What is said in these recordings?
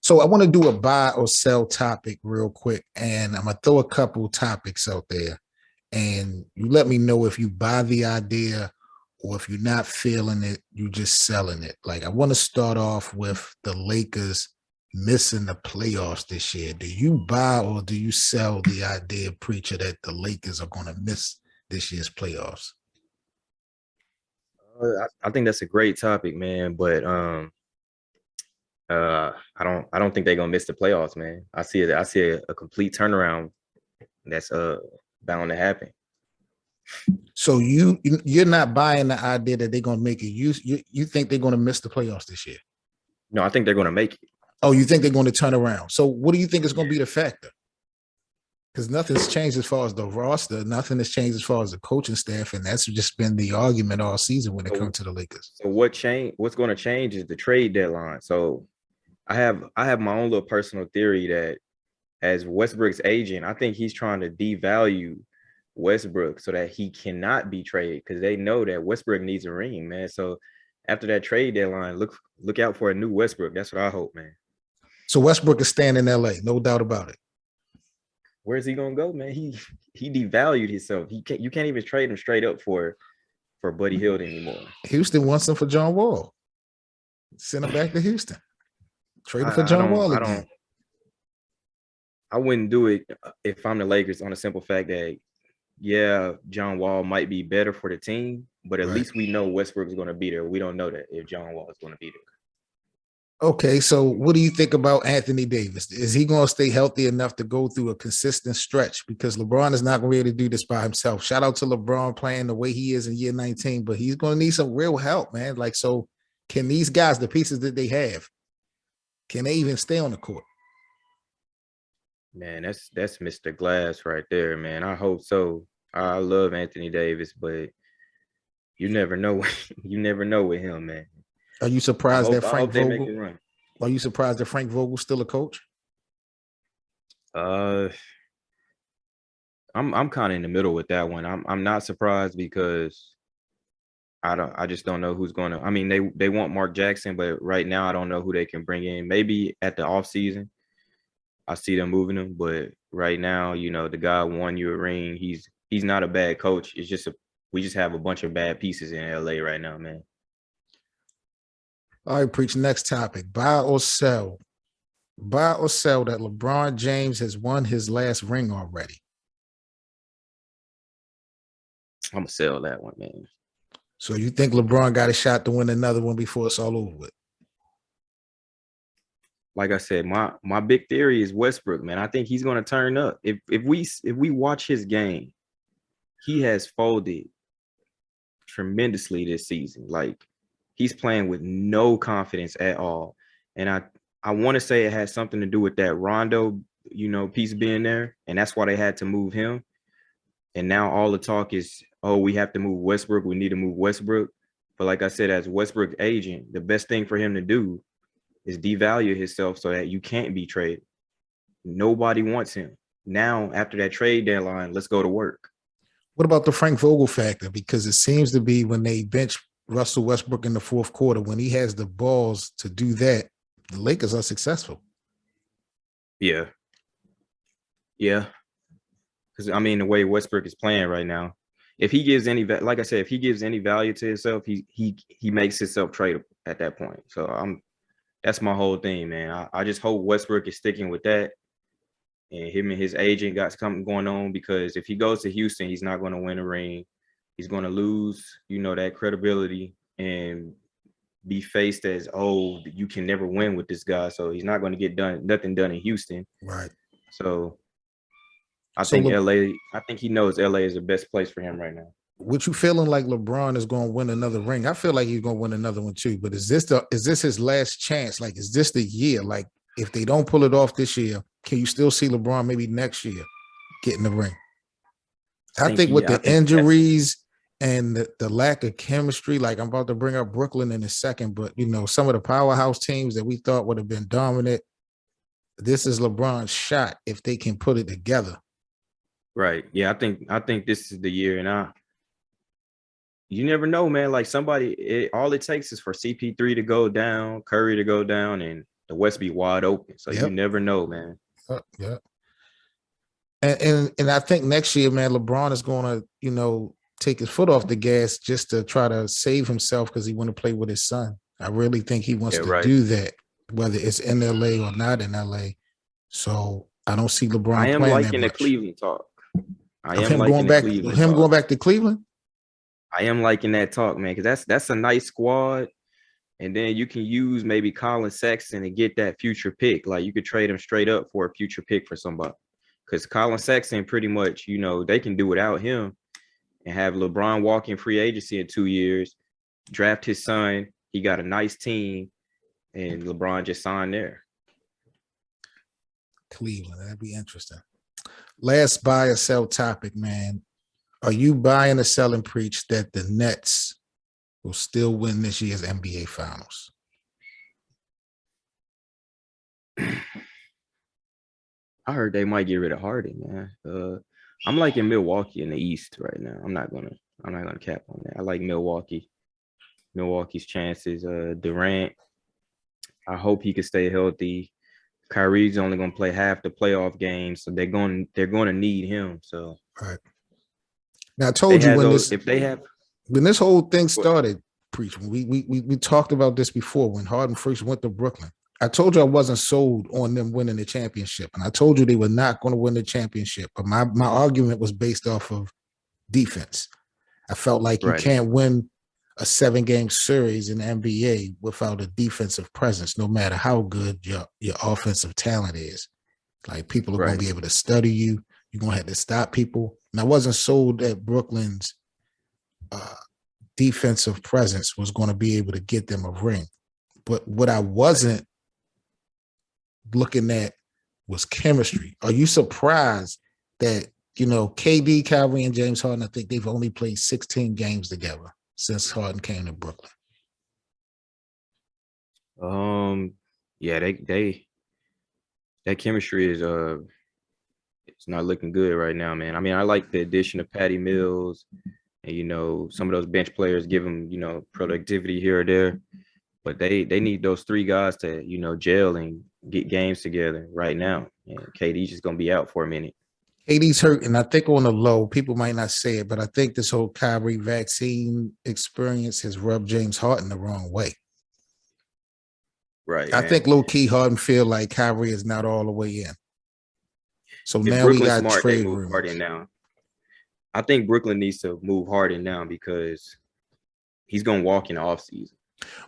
So I want to do a buy or sell topic real quick, and I'm gonna throw a couple topics out there, and you let me know if you buy the idea or if you're not feeling it, you just selling it. Like I want to start off with the Lakers missing the playoffs this year. Do you buy or do you sell the idea, preacher, that the Lakers are going to miss this year's playoffs? I think that's a great topic, man. But I don't think they're gonna miss the playoffs, man. I see a complete turnaround that's bound to happen. So you're not buying the idea that they're going to make it. You think they're going to miss the playoffs this year? No, I think they're gonna make it. Oh, you think they're going to turn around? So what do you think is going to be the factor? Because nothing's changed as far as the roster, nothing has changed as far as the coaching staff, and that's just been the argument all season when it So, comes to the Lakers. so what's going to change is the trade deadline. So I have my own little personal theory that as Westbrook's agent, I think he's trying to devalue Westbrook so that he cannot be traded because they know that Westbrook needs a ring, man. So after that trade deadline, look out for a new Westbrook. That's what I hope, man. So Westbrook is staying in LA, no doubt about it. Where's he gonna go, man? He devalued himself. You can't even trade him straight up for Buddy Hield anymore. Houston wants him for John Wall. Send him back to Houston. Trade him for I John don't Wall I again. don't I wouldn't do it if I'm the Lakers on a simple fact that yeah, John Wall might be better for the team, but at Right. least we know Westbrook is going to be there. We don't know that if John Wall is going to be there. Okay, so what do you think about Anthony Davis? Is he going to stay healthy enough to go through a consistent stretch? Because LeBron is not going to be able to do this by himself. Shout out to LeBron playing the way he is in year 19, but he's going to need some real help, man. Like, so can these guys, the pieces that they have, can they even stay on the court? Man, that's Mr. Glass right there, man. I hope so. I love Anthony Davis, but you never know. You never know with him, man. Are you I surprised that hope I Frank hope they make Vogel? it run. Are you surprised that Frank Vogel's still a coach? Uh, I'm kind of in the middle with that one. I'm not surprised because I just don't know who's going to. I mean, they want Mark Jackson, but right now I don't know who they can bring in. Maybe at the off season I see them moving him, but right now, the guy won you a ring. He's not a bad coach. It's just we just have a bunch of bad pieces in LA right now, man. All right, preach. Next topic: buy or sell. Buy or sell that LeBron James has won his last ring already. I'm gonna sell that one, man. So you think LeBron got a shot to win another one before it's all over with? Like I said, my big theory is Westbrook, man. I think he's gonna turn up. If we watch his game, he has folded tremendously this season. Like he's playing with no confidence at all. And I want to say it has something to do with that Rondo, piece being there, and that's why they had to move him. And now all the talk is, oh, we have to move Westbrook. We need to move Westbrook. But like I said, as Westbrook's agent, the best thing for him to do is devalue himself so that you can't be traded. Nobody wants him. Now, after that trade deadline, let's go to work. What about the Frank Vogel factor? Because it seems to be when they bench Russell Westbrook in the fourth quarter, when he has the balls to do that, the Lakers are successful. Yeah. Yeah. Because, I mean, the way Westbrook is playing right now, if he gives any, like I said, if he gives any value to himself, he makes himself tradable at that point. So that's my whole thing, man. I just hope Westbrook is sticking with that, and him and his agent got something going on, because if he goes to Houston, he's not going to win a ring. He's going to lose, that credibility and be faced as, oh, you can never win with this guy. So he's not going to get nothing done in Houston. Right. So I think he knows LA is the best place for him right now. What you feeling like LeBron is going to win another ring? I feel like he's going to win another one too. But is this his last chance? Like, is this the year? Like, if they don't pull it off this year, can you still see LeBron maybe next year getting the ring? I think with the injuries and the lack of chemistry, like I'm about to bring up Brooklyn in a second, but some of the powerhouse teams that we thought would have been dominant, this is LeBron's shot if they can put it together. Right. Yeah, I think this is the year, and you never know, man. Like all it takes is for CP3 to go down, Curry to go down, and the West be wide open. So you Yep. never know, man. Yeah. And I think next year, man, LeBron is going to, take his foot off the gas just to try to save himself because he want to play with his son. I really think he wants Yeah, to right. do that, whether it's in LA or not in LA. So I don't see I LeBron am playing that liking the much. Cleveland talk. I Of am him going liking the back, Cleveland him talk. going back to Cleveland. I am liking that talk, man, because that's a nice squad. And then you can use maybe Colin Sexton and get that future pick. Like you could trade him straight up for a future pick for somebody. Because Colin Sexton pretty much, they can do without him and have LeBron walk in free agency in 2 years, draft his son. He got a nice team, and LeBron just signed there. Cleveland, that'd be interesting. Last buy or sell topic, man. Are you buying or selling preach that the Nets will still win this year's NBA Finals? I heard they might get rid of Harden, man. I'm liking Milwaukee in the East right now. I'm not gonna cap on that. I like Milwaukee. Milwaukee's chances. Durant, I hope he can stay healthy. Kyrie's only gonna play half the playoff games, so they're going to need him. So right now, I told you when this whole thing started, preach. We talked about this before when Harden first went to Brooklyn. I told you I wasn't sold on them winning the championship, and I told you they were not going to win the championship. But my argument was based off of defense. I felt like you can't win a 7-game series in the NBA without a defensive presence, no matter how good your offensive talent is. Like people are going to be able to study you. You're going to have to stop people. And I wasn't sold that Brooklyn's defensive presence was going to be able to get them a ring. But what I wasn't looking at was chemistry. Are you surprised that, KD, Kyrie, and James Harden, I think they've only played 16 games together since Harden came to Brooklyn? Yeah, that chemistry is it's not looking good right now, man. I mean, I like the addition of Patty Mills and some of those bench players give them, productivity here or there. But they need those 3 guys to, gel and get games together right now. And KD's just gonna be out for a minute. KD's hurt, and I think on the low, people might not say it, but I think this whole Kyrie vaccine experience has rubbed James Harden the wrong way. Right. I think low-key Harden feel like Kyrie is not all the way in. So if now Brooklyn's we got smart, trade they move rumors. Harden now. I think Brooklyn needs to move Harden now because he's gonna walk in the offseason.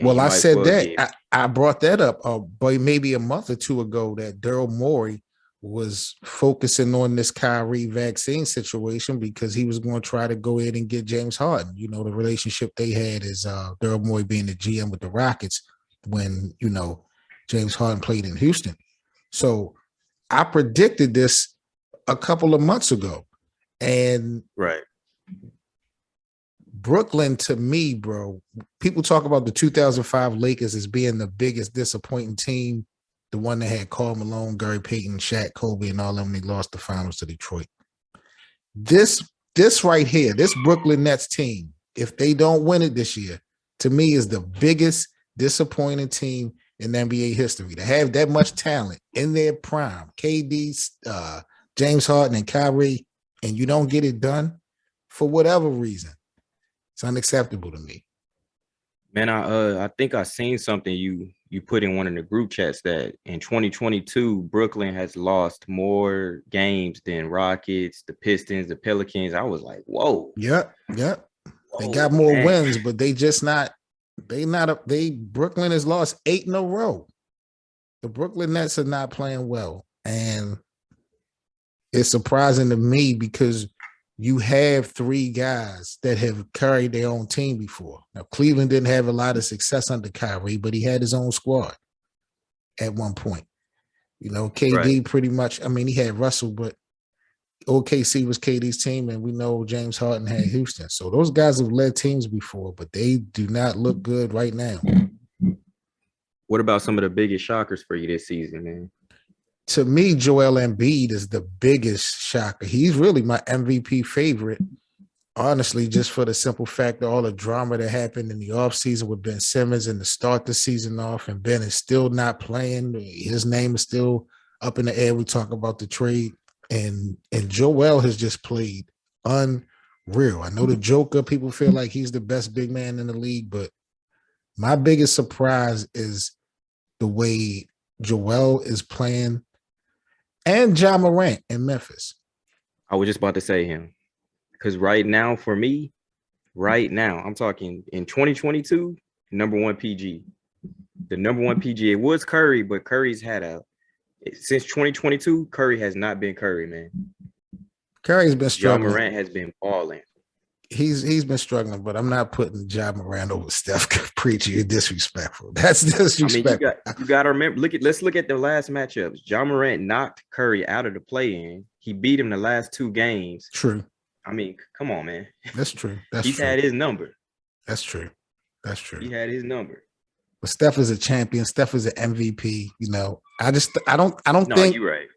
Well, I said that. I brought that up maybe a month or two ago that Daryl Morey was focusing on this Kyrie vaccine situation because he was going to try to go ahead and get James Harden. The relationship they had is Daryl Morey being the GM with the Rockets when, James Harden played in Houston. So I predicted this a couple of months ago. And Brooklyn, to me, bro, people talk about the 2005 Lakers as being the biggest disappointing team, the one that had Karl Malone, Gary Payton, Shaq, Kobe, and all them. They lost the finals to Detroit. This right here, this Brooklyn Nets team, if they don't win it this year, to me is the biggest disappointing team in NBA history. To have that much talent in their prime, KD, James Harden, and Kyrie, and you don't get it done for whatever reason. It's unacceptable to me. Man, I think I seen something you put in one of the group chats that in 2022, Brooklyn has lost more games than Rockets, the Pistons, the Pelicans. I was like, whoa. Yep. They got more wins, but they just not. Brooklyn has lost 8 in a row. The Brooklyn Nets are not playing well, and it's surprising to me because you have 3 guys that have carried their own team before. Now, Cleveland didn't have a lot of success under Kyrie, but he had his own squad at one point. KD pretty much, he had Russell, but OKC was KD's team, and we know James Harden had Houston. So those guys have led teams before, but they do not look good right now. What about some of the biggest shockers for you this season, man? To me, Joel Embiid is the biggest shocker. He's really my MVP favorite. Honestly, just for the simple fact of all the drama that happened in the offseason with Ben Simmons and to start the season off, and Ben is still not playing. His name is still up in the air. We talk about the trade, and Joel has just played unreal. I know the Joker, people feel like he's the best big man in the league, but my biggest surprise is the way Joel is playing and Ja Morant in Memphis. I was just about to say him because right now, for me, right now, I'm talking in 2022, number one PG. The number one PG. It was Curry, but Curry's had since 2022, Curry has not been Curry, man. Curry's been Ja struggling. Morant has been balling. He's been struggling, but I'm not putting Ja Morant over Steph. Preacher, you're disrespectful. That's disrespectful. I mean, you got to remember. Let's look at the last matchups. Ja Morant knocked Curry out of the play-in. He beat him the last 2 games. True. I mean, come on, man. That's true. He's had his number. That's true. He had his number. But Steph is a champion. Steph is an MVP. You know, I don't No, think you're right.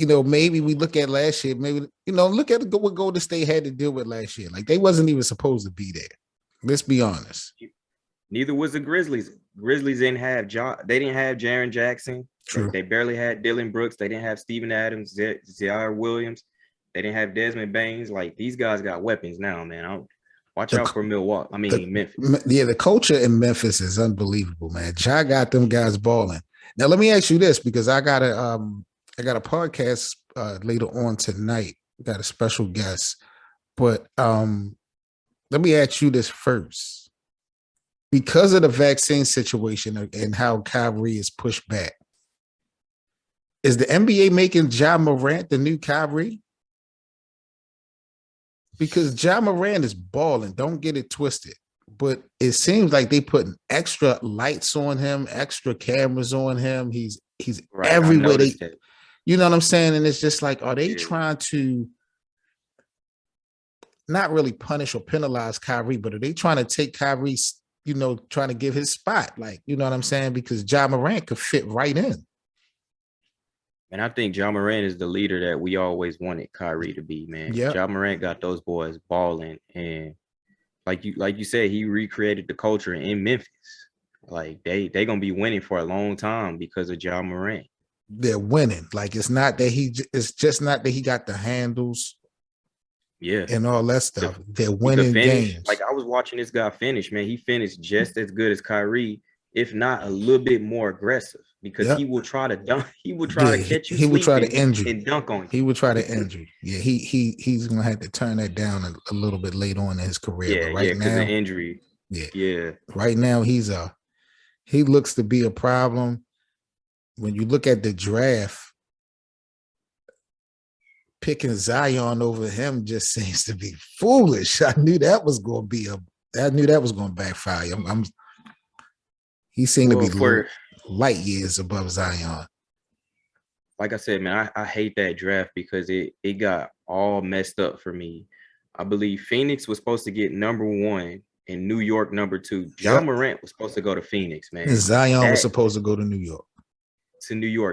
You know, maybe we look at last year, maybe, you know, look at what Golden State had to deal with last year. Like, they wasn't even supposed to be there. Let's be honest. Neither was the Grizzlies. Grizzlies didn't have they didn't have Jaren Jackson. True. They barely had Dylan Brooks. They didn't have Steven Adams, Zaire Williams. They didn't have Desmond Baines. Like, these guys got weapons now, man. Watch out for Milwaukee. Memphis. Yeah, the culture in Memphis is unbelievable, man. Ja got them guys balling. Now, let me ask you this, because I got a podcast later on tonight. We got a special guest, but let me ask you this first. Because of the vaccine situation and how Kyrie is pushed back, is the NBA making Ja Morant the new Kyrie? Because Ja Morant is balling, don't get it twisted. But it seems like they putting extra lights on him, extra cameras on him. He's right, everywhere. You know what I'm saying? And it's just like, are they trying to not really punish or penalize Kyrie, but are they trying to take Kyrie's, you know, trying to give his spot? Like, you know what I'm saying? Because Ja Morant could fit right in. And I think Ja Morant is the leader that we always wanted Kyrie to be, man. Yep. Ja Morant got those boys balling. And like you said, he recreated the culture in Memphis. Like, they gonna be winning for a long time because of Ja Morant. They're winning. Like, it's just not that he got the handles, and all that stuff. They're winning games. Like, I was watching this guy finish, man. He finished just as good as Kyrie, if not a little bit more aggressive, because he will try to dunk. He will try to catch you. He will try to injure and dunk on you. He will try to injure. Yeah, he's gonna have to turn that down a little bit later on in his career. Yeah, but right because now, of injury. Yeah. Right now, he looks to be a problem. When you look at the draft, picking Zion over him just seems to be foolish. I knew that was going to backfire. He seemed to be light years above Zion. Like I said, man, I hate that draft because it got all messed up for me. I believe Phoenix was supposed to get number 1 and New York number 2. Ja Morant was supposed to go to Phoenix, man. And Zion was supposed to go to New York.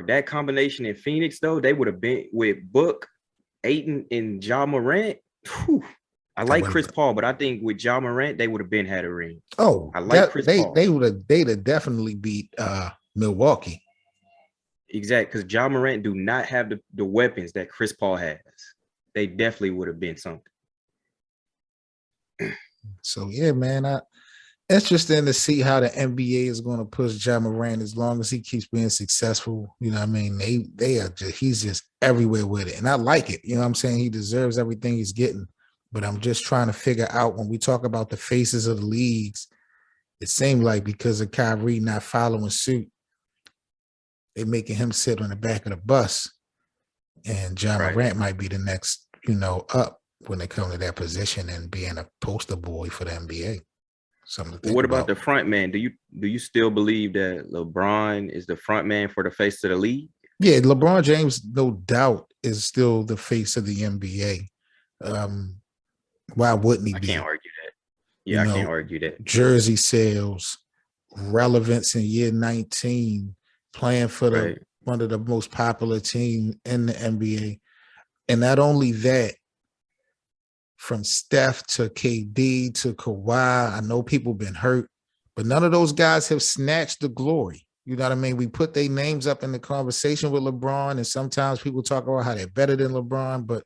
That combination in Phoenix, though, they would have been with Book, Ayton, and Ja Morant. Whew. I like Chris Paul, but I think with Ja Morant, they would have been had a ring. Oh, I like Chris Paul. They'd have definitely beat Milwaukee. Exactly, because Ja Morant do not have the weapons that Chris Paul has. They definitely would have been something. So yeah, man, interesting to see how the NBA is going to push Ja Morant as long as he keeps being successful. You know what I mean? He's just everywhere with it. And I like it. You know what I'm saying? He deserves everything he's getting. But I'm just trying to figure out, when we talk about the faces of the leagues, it seemed like because of Kyrie not following suit, they're making him sit on the back of the bus. And Ja Morant might be the next, up when they come to that position and being a poster boy for the NBA. What about the front man? Do you still believe that LeBron is the front man for the face of the league? Yeah, LeBron James, no doubt, is still the face of the NBA. Why wouldn't he be? I can't argue that. Yeah, I can't argue that. Jersey sales, relevance in year 19, playing for one of the most popular teams in the NBA. And not only that, from Steph to KD to Kawhi. I know people been hurt, but none of those guys have snatched the glory. You know what I mean? We put their names up in the conversation with LeBron, and sometimes people talk about how they're better than LeBron, but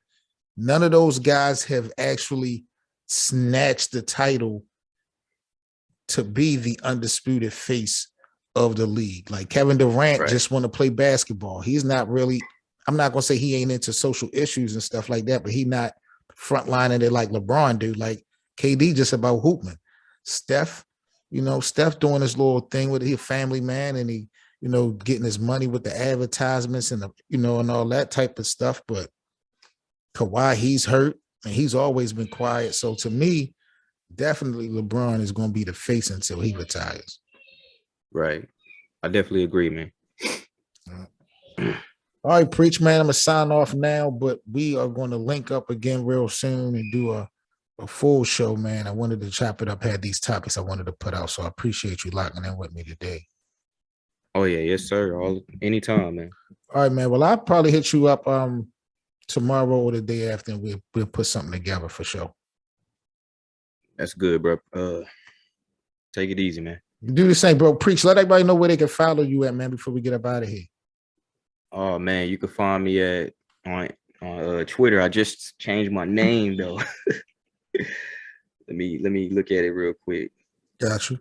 none of those guys have actually snatched the title to be the undisputed face of the league. Like Kevin Durant just want to play basketball. He's not really, I'm not going to say he ain't into social issues and stuff like that, but he not frontlining it like LeBron do. Like KD just about hooping. Steph, Steph doing his little thing with his family, man, and he, getting his money with the advertisements and and all that type of stuff. But Kawhi, he's hurt and he's always been quiet. So to me, definitely LeBron is going to be the face until he retires. Right. I definitely agree, man. All right, Preach, man. I'm going to sign off now, but we are going to link up again real soon and do a full show, man. I wanted to chop it up, had these topics I wanted to put out, so I appreciate you locking in with me today. Oh, yeah. Yes, sir. Anytime, man. All right, man. Well, I'll probably hit you up tomorrow or the day after, and we'll put something together for sure. That's good, bro. Take it easy, man. Do the same, bro. Preach. Let everybody know where they can follow you at, man, before we get up out of here. Oh, man. You can find me on Twitter. I just changed my name, though. Let me look at it real quick. Got you.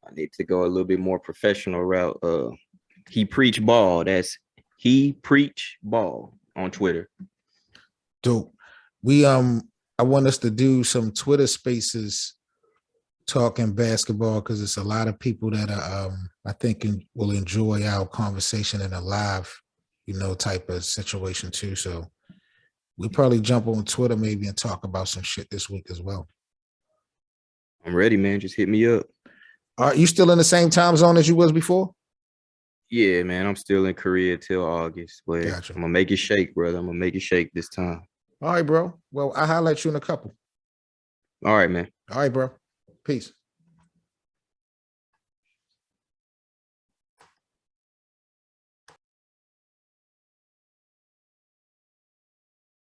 I need to go a little bit more professional route. He Preach Ball. That's He Preach Ball on Twitter. Dope. I want us to do some Twitter spaces talking basketball because it's a lot of people that are I think will enjoy our conversation in a live, type of situation too. So we'll probably jump on Twitter maybe and talk about some shit this week as well. I'm ready, man. Just hit me up. Are you still in the same time zone as you was before? Yeah, man. I'm still in Korea till August, but Gotcha. I'm gonna make it shake, brother. I'm gonna make it shake this time. All right, bro. Well, I'll highlight you in a couple. All right, man. All right, bro. Peace.